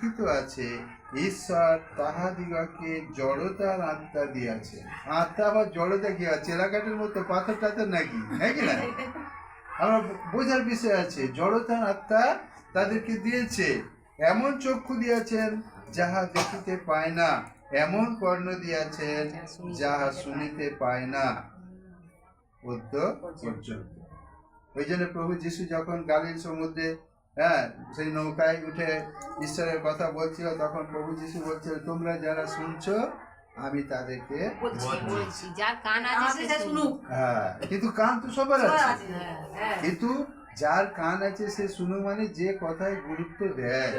লিখিত আছে, ঈশ্বর তাহাদিগকে জড়তার আত্মা দিয়াছে। আত্মা আবার জড়তা কি আছে? এলাকাটার মতো পাথর টাথর নাকি, নাকি না? আমরা বোঝার বিষয় আছে, জড়তার আত্মা তাদেরকে দিয়েছে। এমন চক্ষু দিয়েছেন যাহা দেখিতে পায় না, এমন কর্ণ দিয়েছেন যাহা শুনিতে পায় না, পর্যন্ত। ওই জন্য প্রভু যিশু যখন গালিল সমুদ্রে সেই নৌকায় উঠে ঈশ্বরের কথা বলছিল, তখন প্রভু যিশু বলছিল, তোমরা যারা শুনছো আমি তাদেরকে বলছি, যার কান আছে সে শুনুক। কিন্তু কান তো সবার আছে, কিন্তু যার কান আছে সে শুনুক, মানে যে কথায় গুরুত্ব দেয়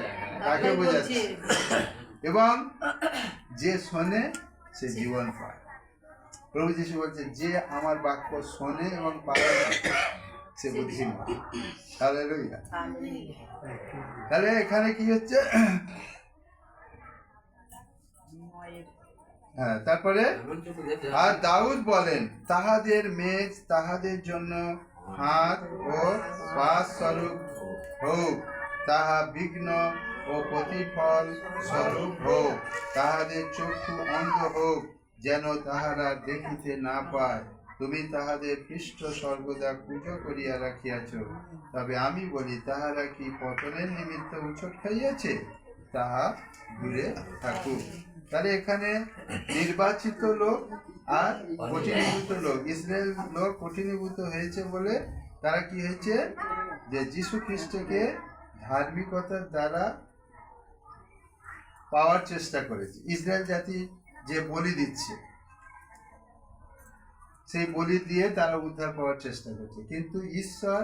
তাকে বোঝাচ্ছে, এবং যে শোনে সে জীবন পায়। প্রভু যিশু বলছে, যে আমার বাক্য শোনে এবং পালন করে সে বুদ্ধিমান। হালেলুয়া। তাহলে এখানে কি হচ্ছে? তারপরে আর দাউদ বলেন, তাহাদের মেজ তাহাদের জন্য হাত ও পাশ স্বরূপ হোক, তাহা বিঘ্ন ও প্রতিফল স্বরূপ হোক, তাহাদের চক্ষু অন্ধ হোক, যেন তাহারা দেখিতে না পায়। তুমি তাহাদের পৃষ্ঠ সর্বদা পুজো করিয়া রাখিয়াছ। তবে আমি বলি, তাহারা কি পতনের নিমিত্ত উচট খাইয়াছে? তাহা দূরে থাকুক। তাহলে এখানে নির্বাচিত লোক আর কঠিনীভূত লোক, ইসরায়েল লোক কঠিনীভূত হয়েছে বলে তারা কি হয়েছে? যে যীশু খ্রিস্টকে ধার্মিকতার দ্বারা পাওয়ার চেষ্টা করেছে। ইসরায়েল জাতি যে বলি দিচ্ছে, সেই বলি দিয়ে তারা উদ্ধার পাওয়ার চেষ্টা করছে, কিন্তু ঈশ্বর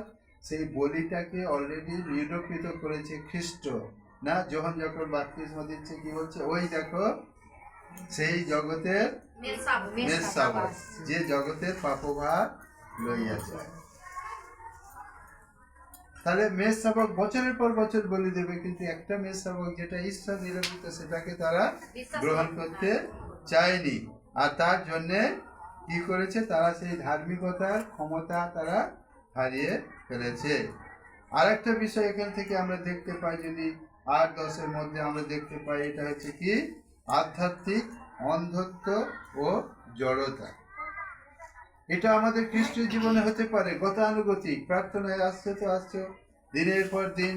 সেই বলিটাকে অলরেডি নিরূপিত করেছে খ্রিস্ট। না, যখন যখন বাপ্তিস্ম দিচ্ছে কি বলছে? ওই দেখো সেই জগতের মেষশাবক, যে জগতের পাপভার লইয়া যায়। তাহলে মেষশাবক বছরের পর বছর বলি দেবে, কিন্তু একটা মেষশাবক যেটা ঈশ্বর নিরূপিত সেটাকে তারা গ্রহণ করতে চায়নি। আর তার জন্যে কি করেছে? তারা সেই ধার্মিকতার ক্ষমতা তারা হারিয়ে ফেলেছে। আর একটা বিষয় এখান থেকে আমরা দেখতে পাই, যদি 8-10 মধ্যে আমরা দেখতে পাই, এটা হচ্ছে কি? আধ্যাত্মিক অন্ধত্ব ও জড়তা। এটা আমাদের খ্রিস্টীয় জীবনে হতে পারে গতানুগতিক। প্রার্থনায় আসছে তো আসছে, দিনের পর দিন,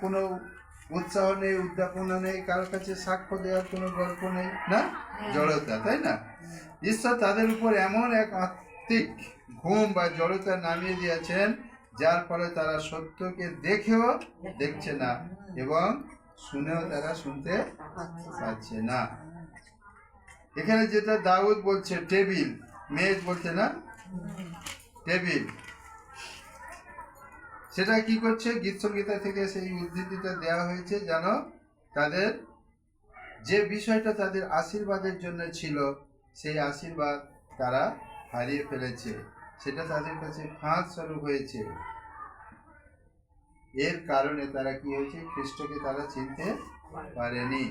কোনো উৎসাহ নেই, উদ্যাপনা নেই, কারোর কাছে সাক্ষ্য দেওয়ার কোনো গল্প নেই, না? জড়তা, তাই না? ঈশ্বর তাদের উপর এমন এক আত্মিক ঘুম বা জড়তা নামিয়ে দিয়েছেন, যার ফলে তারা সত্যকে দেখেও দেখছে না এবং শুনেও তারা শুনতে পাচ্ছে না। এখানে যেটা দাউদ বলছে, টেবিল, মেজ বলছে না, টেবিল, সেটা কি করছে? গীতসংগীতা থেকে সেই উদ্ধৃতিটা দেওয়া হয়েছে, যেন তাদের যে বিষয়টা তাদের আশীর্বাদের জন্য ছিল, সেই আশীর্বাদ তারা হারিয়ে ফেলেছে, সেটা তাদের কাছে ফাঁদ স্বরূপ হয়েছে। এর কারণে তারা কি হয়েছে? খ্রিস্টকে তারা চিনতে পারেনি।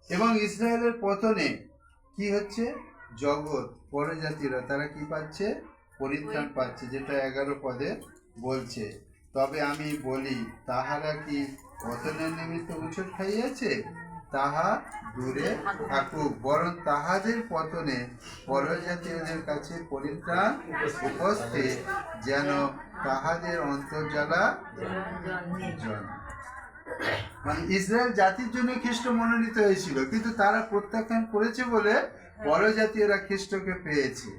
এবং ইসরায়েলের পতনে কি হচ্ছে? জগৎ, পরজাতিরা তারা কি পাচ্ছে? পরিত্রাণ পাচ্ছে, যেটা 11 পদে বলছে। তবে আমি বলি, তাহারা কি পতনের নিমিত্ত উচট খাইয়াছে? তাহা দূরে থাকুক, বরং তাহাদের পতনে পরজাতীয়দের কাছে পরিত্রাণ উপস্থিত, যেন তাহাদের অন্তর্জ্বালা জন্মে। মানে ইসরায়েল জাতির জন্য খ্রিস্ট মনোনীত হয়েছিল, কিন্তু তারা প্রত্যাখ্যান করেছে বলে পরজাতীয়রা খ্রিস্টকে পেয়েছে।